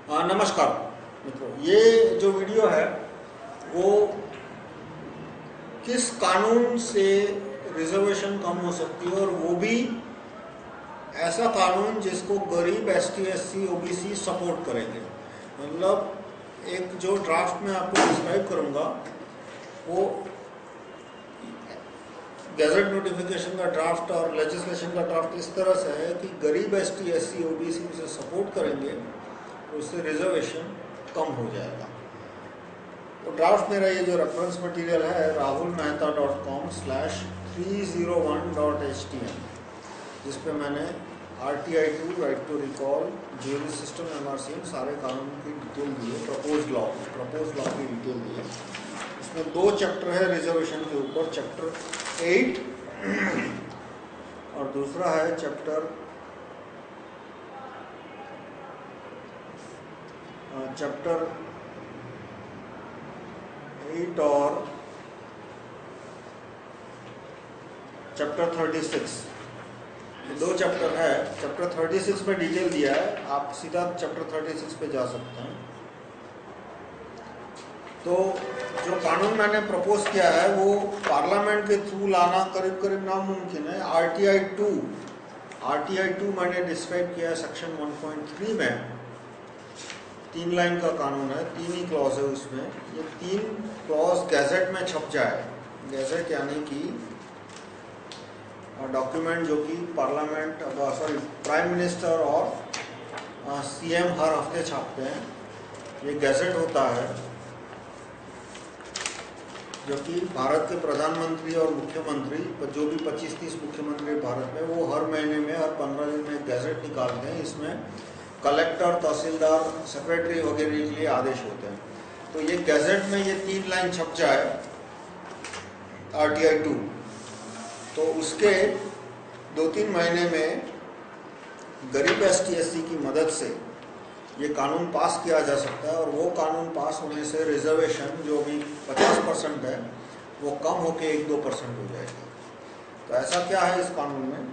नमस्कार मित्रों, ये जो वीडियो है वो किस कानून से रिजर्वेशन कम हो सकती है और वो भी ऐसा कानून जिसको गरीब एसटी, एससी, ओबीसी सपोर्ट करेंगे। मतलब एक जो ड्राफ्ट में आपको डिस्क्राइब करूंगा वो गैजेट नोटिफिकेशन का ड्राफ्ट और लेजिस्लेशन का ड्राफ्ट इस तरह से है कि गरीब एसटी, एससी, ओबीसी उसे सपोर्ट करेंगे, उससे रिजर्वेशन कम हो जाएगा। तो ड्राफ्ट मेरा ये जो रेफरेंस मटेरियल है rahulmehta.com/301.htm, जिस पे मैंने RTI 2, right to recall, jury system, MRCM सारे कानून की डिटेल दी है, प्रपोज लॉ की डिटेल दी है। इसमें 2 चैप्टर है रिजर्वेशन के ऊपर, चैप्टर 8 और दूसरा है चैप्टर 8 और चैप्टर 36। 2 चैप्टर है। चैप्टर 36 में डिटेल दिया है, आप सीधा चैप्टर 36 पे जा सकते हैं। तो जो कानून मैंने प्रपोज किया है वो पार्लियामेंट के थ्रू लाना करीब करीब नामुमकिन है। RTI 2 मैंने डिस्क्राइब किया है सेक्शन 1.3 में। 3 लाइन का कानून है, 3 ही क्लॉज है उसमें। ये 3 क्लॉज गैजेट में छप जाए। गैजेट यानी कि डॉक्यूमेंट जो कि पार्लियामेंट प्राइम मिनिस्टर और CM हर हफ्ते छापते हैं। ये गैजेट होता है जो कि भारत के प्रधानमंत्री और मुख्यमंत्री, जो भी 25-30 मुख्यमंत्री भारत में, वो हर महीने में, हर 15 दिन में गैजेट निकालते हैं। इसमें कलेक्टर, तहसीलदार, सेक्रेटरी वगैरह के लिए आदेश होते हैं। तो ये गैजेट में ये 3 लाइन छप जाए RTI 2, तो उसके 2-3 महीने में गरीब एसटी, एससी की मदद से ये कानून पास किया जा सकता है। और वो कानून पास होने से रिजर्वेशन जो भी 50% है वो कम होके 1-2% हो जाएगी। तो ऐसा क्या है इस कानून में?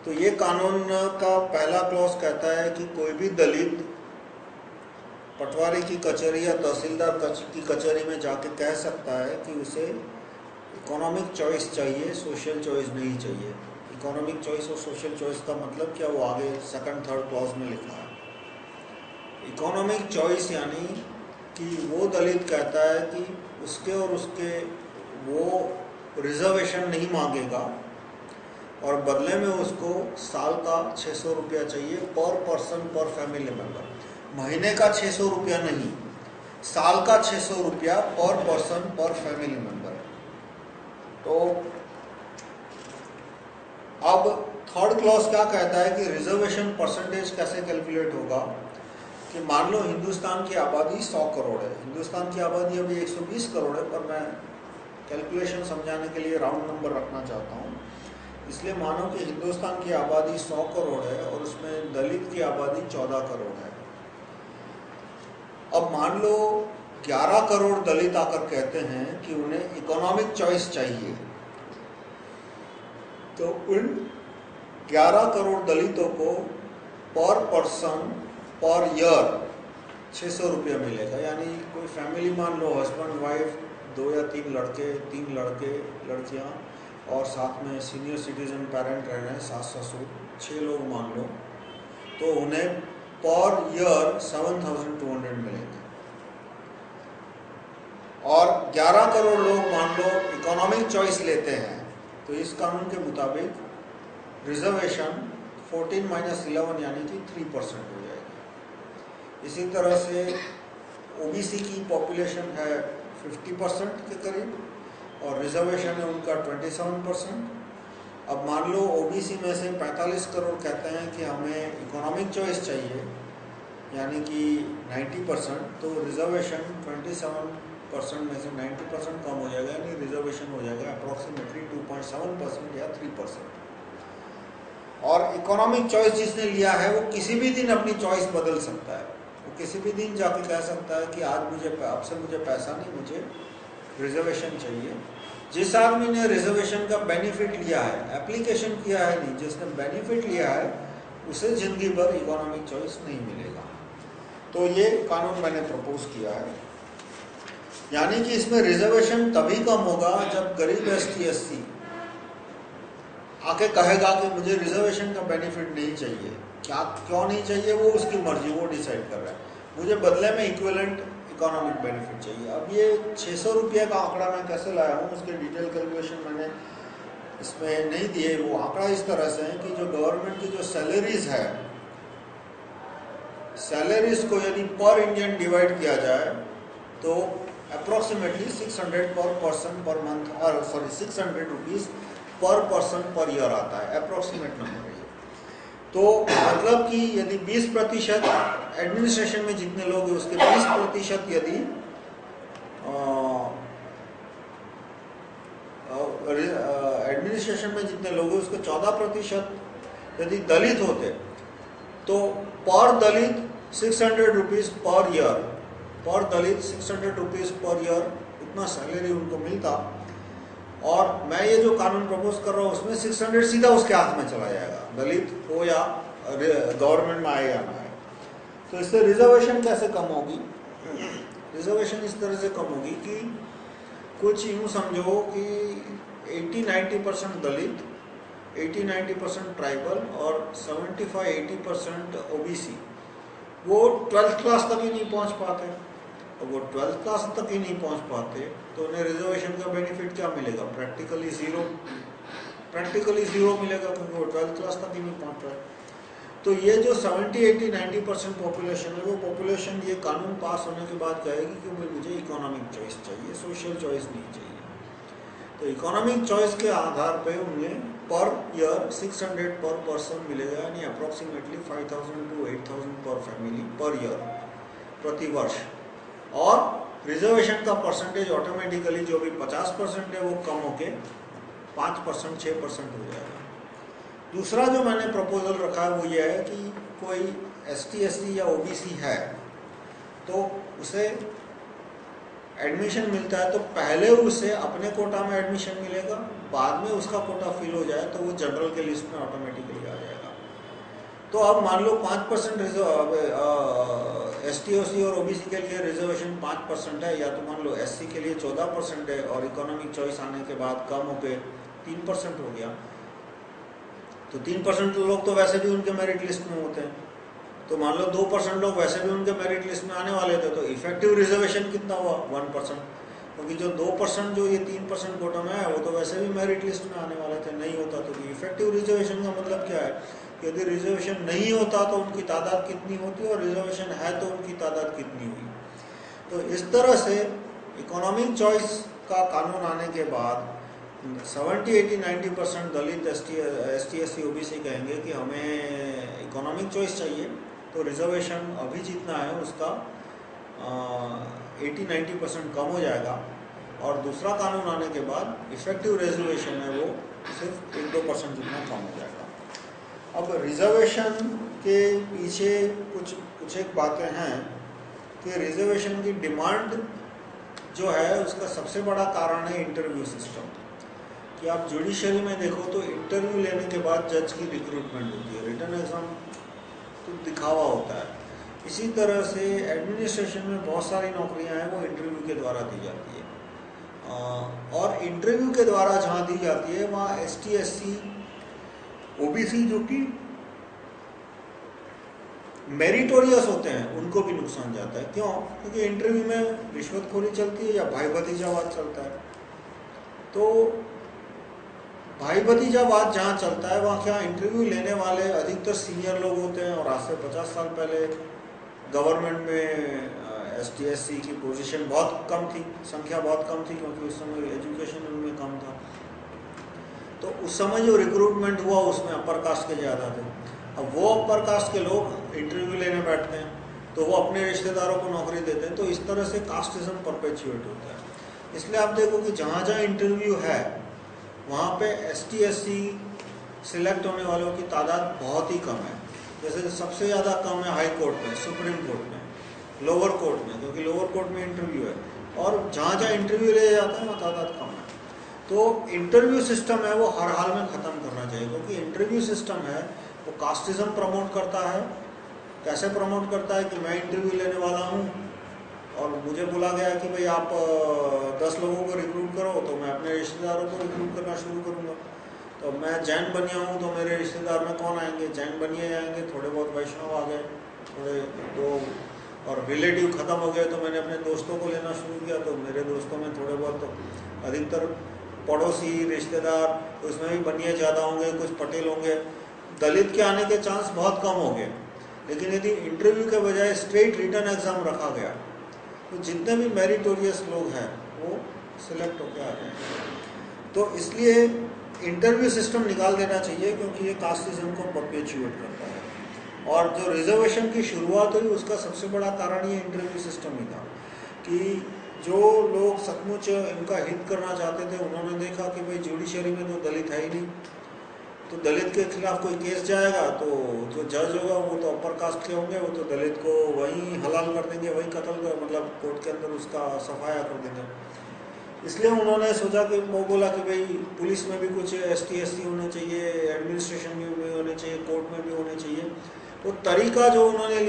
तो ये कानून का पहला क्लॉज कहता है कि कोई भी दलित पटवारी की कचहरी या तहसीलदार की कचहरी में जाके कह सकता है कि उसे इकोनॉमिक चॉइस चाहिए, सोशल चॉइस नहीं चाहिए। इकोनॉमिक चॉइस और सोशल चॉइस का मतलब क्या, वो आगे 2nd-3rd क्लॉज में लिखा है। इकोनॉमिक चॉइस यानी कि वो दलित कहता है कि उसके और उसके वो रिजर्वेशन नहीं मांगेगा और बदले में उसको साल का 600 रुपया चाहिए पर पर्सन पर फैमिली मेंबर। महीने का 600 रुपया नहीं, साल का 600 रुपया पर पर्सन पर फैमिली मेंबर। तो अब 3rd क्लॉज क्या कहता है कि रिजर्वेशन परसेंटेज कैसे कैलकुलेट होगा। कि मान लो हिंदुस्तान की आबादी 100 करोड़ है। हिंदुस्तान की आबादी अभी 120 करोड़ है, पर मैं कैलकुलेशन समझाने के लिए राउंड नंबर रखना चाहता हूँ। इसलिए मानो कि हिंदुस्तान की आबादी 100 करोड़ है और उसमें दलित की आबादी 14 करोड़ है। अब मान लो 11 करोड़ दलित आकर कहते हैं कि उन्हें इकोनॉमिक चॉइस चाहिए, तो उन 11 करोड़ दलितों को पर पर्सन पर ईयर 600 रुपया मिलेगा। यानी कोई फैमिली मान लो, हस्बैंड वाइफ, 2 या 3 लड़के, 3 लड़के लड़कियां और साथ में सीनियर सिटीजन पेरेंट रह रहे हैं, सास ससुर, 6 लोग मान लो, तो उन्हें पर ईयर 7,200 मिलेंगे। और 11 करोड़ लोग मान लो इकोनॉमिक चॉइस लेते हैं, तो इस कानून के मुताबिक रिजर्वेशन 14-11 यानी कि 3% हो जाएगी। इसी तरह से ओबीसी की पॉपुलेशन है 50% के करीब और रिजर्वेशन है उनका 27%। अब मान लो ओबीसी में से 45 करोड़ कहते हैं कि हमें इकोनॉमिक चॉइस चाहिए, यानी कि 90%, तो रिजर्वेशन 27% में से 90% कम हो जाएगा, यानी रिजर्वेशन हो जाएगा अप्रॉक्सीमेटली 2.7% या 3%। और इकोनॉमिक चॉइस जिसने लिया है वो किसी भी दिन अपनी चॉइस बदल सकता है। वो किसी भी दिन जाके कह सकता है कि आज आपसे मुझे पैसा नहीं, मुझे रिजर्वेशन चाहिए। जिस आदमी ने रिजर्वेशन का बेनिफिट लिया है, एप्लीकेशन किया है नहीं, जिसने बेनिफिट लिया है, उसे जिंदगी भर इकोनॉमिक चॉइस नहीं मिलेगा। तो ये कानून मैंने प्रपोज किया है, यानी कि इसमें रिजर्वेशन तभी कम होगा जब गरीब एसटी एससी आके कहेगा कि मुझे रिजर्वेशन का बेनिफिट नहीं चाहिए। क्या क्यों नहीं चाहिए वो उसकी मर्जी, वो डिसाइड कर रहा है। मुझे बदले में इक्विवेलेंट इकोनॉमिक बेनिफिट चाहिए। अब ये 600 रुपये का आंकड़ा मैं कैसे लाया हूँ, उसके डिटेल कैलकुलेशन मैंने इसमें नहीं दिए। वो आंकड़ा इस तरह से है कि जो गवर्नमेंट की जो सैलरीज है, सैलरीज को यदि पर इंडियन डिवाइड किया जाए तो अप्रोक्सीमेटली 600 पर पर्सन पर मंथ, और सॉरी 600 रुपीज़ पर पर्सन पर ईयर आता है, अप्रोक्सीमेट नंबर है ये। तो मतलब कि यदि 20% एडमिनिस्ट्रेशन में जितने लोग हैं उसके 20% यदि एडमिनिस्ट्रेशन में जितने लोग हैं उसके 14% यदि दलित होते तो पर दलित 600 रुपीज़ पर ईयर, पर दलित 600 रुपीज़ पर ईयर उतना सैलरी उनको मिलता। और मैं ये जो कानून प्रपोज कर रहा हूँ उसमें 600 सीधा उसके हाथ में चला जाएगा, दलित हो या गवर्नमेंट में आए या ना आए। तो इससे रिजर्वेशन कैसे कम होगी? रिजर्वेशन इस तरह से कम होगी कि कुछ यूँ समझो कि 80-90% दलित, 80-90% ट्राइबल और 75-80% ओबीसी वो 12th क्लास तक ही नहीं पहुंच पाते। और वो 12th क्लास तक ही नहीं पहुंच पाते तो उन्हें रिजर्वेशन का बेनिफिट क्या मिलेगा? प्रैक्टिकली ज़ीरो, प्रैक्टिकली ज़ीरो मिलेगा क्योंकि वो 12th क्लास तक ही नहीं पहुंच पाए। तो ये जो 70-80-90% पॉपुलेशन है वो पॉपुलेशन ये कानून पास होने के बाद कहेगी कि भाई मुझे इकोनॉमिक चॉइस चाहिए, सोशल चॉइस नहीं चाहिए। तो इकोनॉमिक चॉइस के आधार पे उन्हें पर ईयर 600 पर पर्सन मिलेगा, यानी अप्रोक्सीमेटली 5000 to 8000 पर फैमिली पर ईयर, प्रति वर्ष। और रिजर्वेशन का परसेंटेज ऑटोमेटिकली जो भी 50% है वो कम होके 5%, 6% हो जाएगा। दूसरा जो मैंने प्रपोजल रखा है वो ये है कि कोई ST SC या OBC है तो उसे एडमिशन मिलता है तो पहले उसे अपने कोटा में एडमिशन मिलेगा, बाद में उसका कोटा फिल हो जाए तो वो जनरल के लिस्ट में ऑटोमेटिकली आ जाएगा। तो अब मान लो 5% ST SC और OBC के लिए रिजर्वेशन 5% है, या तो मान लो SC के लिए 14% है और इकोनॉमिक चॉइस आने के बाद कम होकर 3% हो गया। तो 3% लोग तो वैसे भी उनके मेरिट लिस्ट में होते हैं, तो मान लो 2% लोग वैसे भी उनके मेरिट लिस्ट में आने वाले थे, तो इफेक्टिव रिजर्वेशन कितना हुआ? 1%। क्योंकि जो 2% जो ये 3% कोटा में है वो तो वैसे भी मेरिट लिस्ट में आने वाले थे, नहीं होता। तो इफेक्टिव रिजर्वेशन का मतलब क्या है? यदि रिजर्वेशन नहीं होता तो उनकी तादाद कितनी होती और रिजर्वेशन है तो उनकी तादाद कितनी हुई। तो इस तरह से इकोनॉमिक चॉइस का कानून आने के बाद 70-80-90% दलित ST SC OBC कहेंगे कि हमें इकोनॉमिक चॉइस चाहिए, तो रिजर्वेशन अभी जितना है उसका 80-90% कम हो जाएगा। और दूसरा कानून आने के बाद इफेक्टिव रिजर्वेशन है वो सिर्फ 1-2% जितना कम हो जाएगा। अब रिजर्वेशन के पीछे कुछ एक बातें हैं कि रिजर्वेशन की डिमांड जो है उसका सबसे बड़ा कारण है इंटरव्यू सिस्टम। कि आप जुडिशरी में देखो तो इंटरव्यू लेने के बाद जज की रिक्रूटमेंट होती है, रिटन एग्जाम तो दिखावा होता है। इसी तरह से एडमिनिस्ट्रेशन में बहुत सारी नौकरियां हैं वो इंटरव्यू के द्वारा दी जाती है। और इंटरव्यू के द्वारा जहाँ दी जाती है वहाँ ST SC OBC जो कि मेरिटोरियस होते हैं उनको भी नुकसान जाता है। क्यों? क्योंकि इंटरव्यू में रिश्वतखोरी चलती है या भाई भतीजावाद चलता है। तो भाई भतीजावाद जहाँ चलता है वहाँ क्या इंटरव्यू लेने वाले अधिकतर सीनियर लोग होते हैं। और आज से 50 साल पहले गवर्नमेंट में ST SC की पोजीशन बहुत कम थी, संख्या बहुत कम थी, क्योंकि उस समय एजुकेशन उनमें कम था। तो उस समय जो रिक्रूटमेंट हुआ उसमें अपर कास्ट के ज़्यादा थे। अब वो अपर कास्ट के लोग इंटरव्यू लेने बैठते हैं तो वो अपने रिश्तेदारों को नौकरी देते हैं, तो इस तरह से कास्टिज्म परपेचुएट होता है। इसलिए आप देखो कि जहाँ जहाँ इंटरव्यू है वहाँ पे ST SC सिलेक्ट होने वालों की तादाद बहुत ही कम है। जैसे सबसे ज़्यादा कम है हाई कोर्ट में, सुप्रीम कोर्ट में, लोअर कोर्ट में, क्योंकि लोअर कोर्ट में इंटरव्यू है। और जहाँ जहाँ इंटरव्यू ले जाता है वहाँ तादाद कम है। तो इंटरव्यू सिस्टम है वो हर हाल में ख़त्म करना चाहिए, क्योंकि इंटरव्यू सिस्टम है वो कास्टिज्म प्रमोट करता है कैसे प्रमोट करता है कि मैं इंटरव्यू लेने वाला हूँ और मुझे बोला गया कि भाई आप 10 लोगों को रिक्रूट करो, तो मैं अपने रिश्तेदारों को रिक्रूट करना शुरू करूँगा। तो मैं जैन बनिया हूँ, तो मेरे रिश्तेदार में कौन आएंगे? जैन बनिए आएंगे, थोड़े बहुत वैष्णव आ गए, थोड़े दो, और रिलेटिव ख़त्म हो गए तो मैंने अपने दोस्तों को लेना शुरू किया। तो मेरे दोस्तों में थोड़े बहुत, तो अधिकतर पड़ोसी रिश्तेदार, उसमें भी बनिए ज़्यादा होंगे, कुछ पटेल होंगे। दलित के आने के चांस बहुत कम हो गए। लेकिन यदि इंटरव्यू के बजाय स्ट्रेट रिटर्न एग्ज़ाम रखा गया तो जितने भी मेरिटोरियस लोग हैं वो सिलेक्ट होकर आ जाएंगे। तो इसलिए इंटरव्यू सिस्टम निकाल देना चाहिए, क्योंकि ये कास्टिज्म को परपेचुएट करता है। और जो रिजर्वेशन की शुरुआत हुई उसका सबसे बड़ा कारण ये इंटरव्यू सिस्टम ही था कि जो लोग सचमुच इनका हित करना चाहते थे उन्होंने देखा कि भाई जुडिशरी में तो दलित है ही नहीं, तो दलित के खिलाफ कोई केस जाएगा तो जो जज होगा वो तो अपर कास्ट के होंगे, वो तो दलित को वहीं हलाल कर देंगे, वहीं कत्ल कर, मतलब कोर्ट के अंदर उसका सफाया कर देंगे। इसलिए उन्होंने सोचा कि वो बोला कि भाई पुलिस में भी कुछ ST SC होने चाहिए, एडमिनिस्ट्रेशन में भी होने चाहिए, कोर्ट में भी होने चाहिए। तो तरीका जो उन्होंने